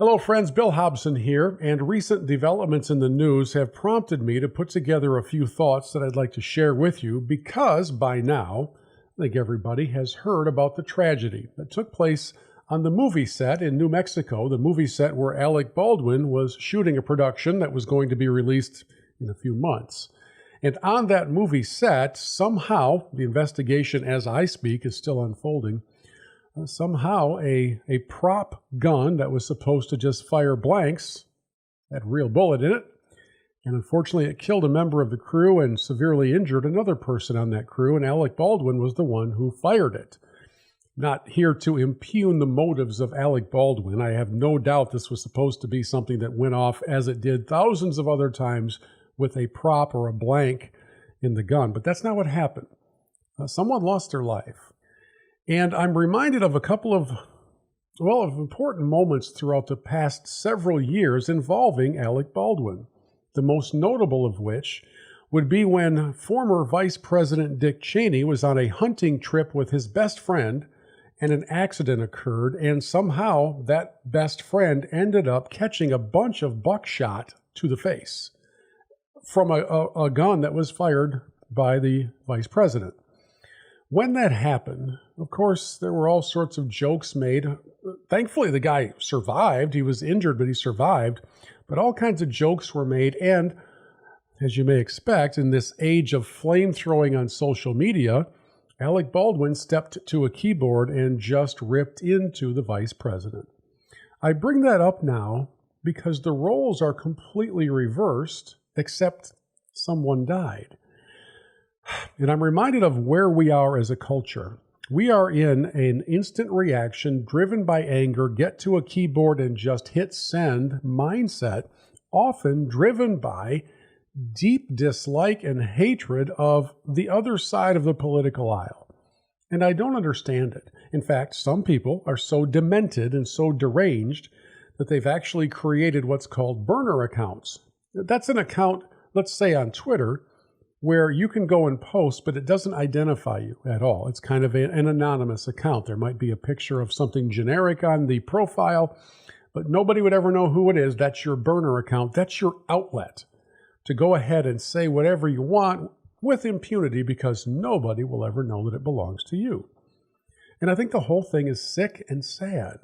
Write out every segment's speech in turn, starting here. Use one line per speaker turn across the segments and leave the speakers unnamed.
Hello friends, Bill Hobson here, and recent developments in the news have prompted me to put together a few thoughts that I'd like to share with you because by now, I think everybody has heard about the tragedy that took place on the movie set in New Mexico, the movie set where Alec Baldwin was shooting a production that was going to be released in a few months. And on that movie set, somehow, the investigation as I speak is still unfolding, somehow a prop gun that was supposed to just fire blanks had a real bullet in it. And unfortunately, it killed a member of the crew and severely injured another person on that crew. And Alec Baldwin was the one who fired it. Not here to impugn the motives of Alec Baldwin. I have no doubt this was supposed to be something that went off as it did thousands of other times with a prop or a blank in the gun. But that's not what happened. Someone lost their life. And I'm reminded of a couple of important moments throughout the past several years involving Alec Baldwin. The most notable of which would be when former Vice President Dick Cheney was on a hunting trip with his best friend and an accident occurred, and somehow that best friend ended up catching a bunch of buckshot to the face from a gun that was fired by the vice president. When that happened, of course, there were all sorts of jokes made. Thankfully, the guy survived. He was injured, but he survived. But all kinds of jokes were made. And as you may expect, in this age of flame-throwing on social media, Alec Baldwin stepped to a keyboard and just ripped into the vice president. I bring that up now because the roles are completely reversed, except someone died. And I'm reminded of where we are as a culture. We are in an instant reaction, driven by anger, get to a keyboard and just hit send mindset, often driven by deep dislike and hatred of the other side of the political aisle. And I don't understand it. In fact, some people are so demented and so deranged that they've actually created what's called burner accounts. That's an account, let's say on Twitter, where you can go and post, but it doesn't identify you at all. It's kind of an anonymous account. There might be a picture of something generic on the profile, but nobody would ever know who it is. That's your burner account. That's your outlet to go ahead and say whatever you want with impunity because nobody will ever know that it belongs to you. And I think the whole thing is sick and sad.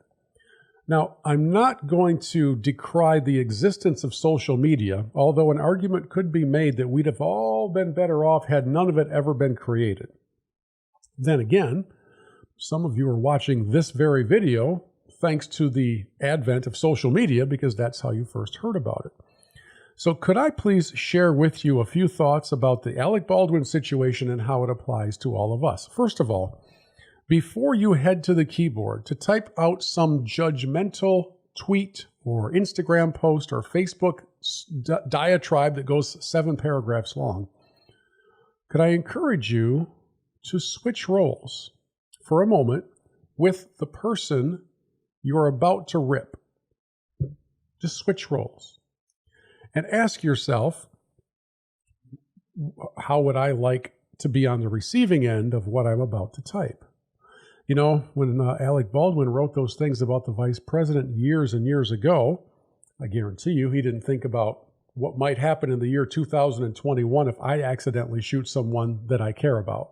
Now, I'm not going to decry the existence of social media, although an argument could be made that we'd have all been better off had none of it ever been created. Then again, some of you are watching this very video thanks to the advent of social media because that's how you first heard about it. So could I please share with you a few thoughts about the Alec Baldwin situation and how it applies to all of us? First of all, before you head to the keyboard to type out some judgmental tweet or Instagram post or Facebook diatribe that goes 7 paragraphs long, could I encourage you to switch roles for a moment with the person you're about to rip? Just switch roles and ask yourself, how would I like to be on the receiving end of what I'm about to type? You know, when Alec Baldwin wrote those things about the vice president years and years ago, I guarantee you he didn't think about what might happen in the year 2021 if I accidentally shoot someone that I care about.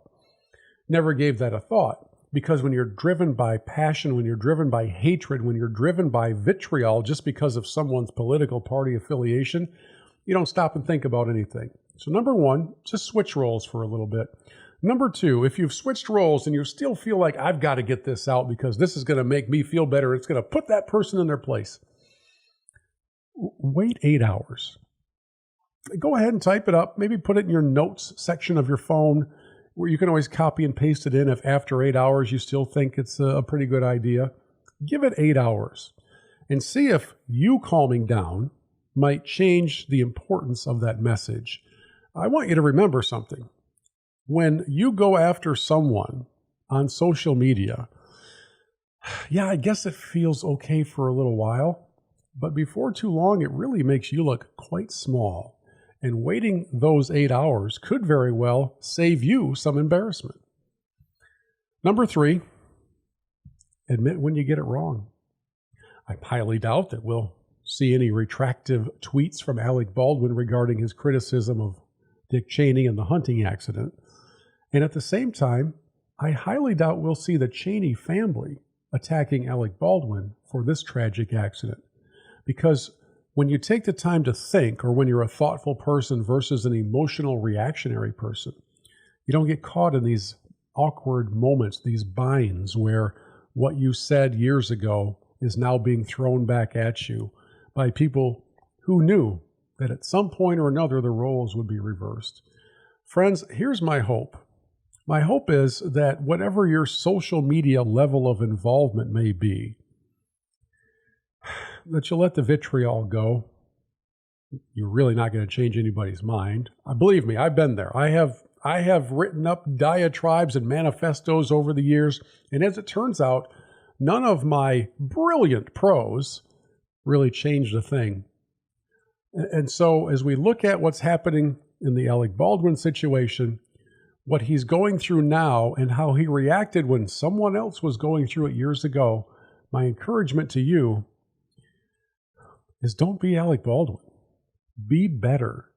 Never gave that a thought. Because when you're driven by passion, when you're driven by hatred, when you're driven by vitriol just because of someone's political party affiliation, you don't stop and think about anything. So number one, just switch roles for a little bit. Number two, if you've switched roles and you still feel like I've got to get this out because this is going to make me feel better, it's going to put that person in their place, wait 8 hours. Go ahead and type it up. Maybe put it in your notes section of your phone where you can always copy and paste it in if after 8 hours you still think it's a pretty good idea. Give it 8 hours and see if you calming down might change the importance of that message. I want you to remember something. When you go after someone on social media, yeah, I guess it feels okay for a little while, but before too long, it really makes you look quite small. And waiting those 8 hours could very well save you some embarrassment. Number three, admit when you get it wrong. I highly doubt that we'll see any retractive tweets from Alec Baldwin regarding his criticism of Dick Cheney and the hunting accident. And at the same time, I highly doubt we'll see the Cheney family attacking Alec Baldwin for this tragic accident. Because when you take the time to think, or when you're a thoughtful person versus an emotional reactionary person, you don't get caught in these awkward moments, these binds where what you said years ago is now being thrown back at you by people who knew that at some point or another the roles would be reversed. Friends, here's my hope. My hope is that whatever your social media level of involvement may be, that you'll let the vitriol go. You're really not going to change anybody's mind. Believe me, I've been there. I have written up diatribes and manifestos over the years, and as it turns out, none of my brilliant prose really changed a thing. And so as we look at what's happening in the Alec Baldwin situation, what he's going through now and how he reacted when someone else was going through it years ago, my encouragement to you is don't be Alec Baldwin. Be better.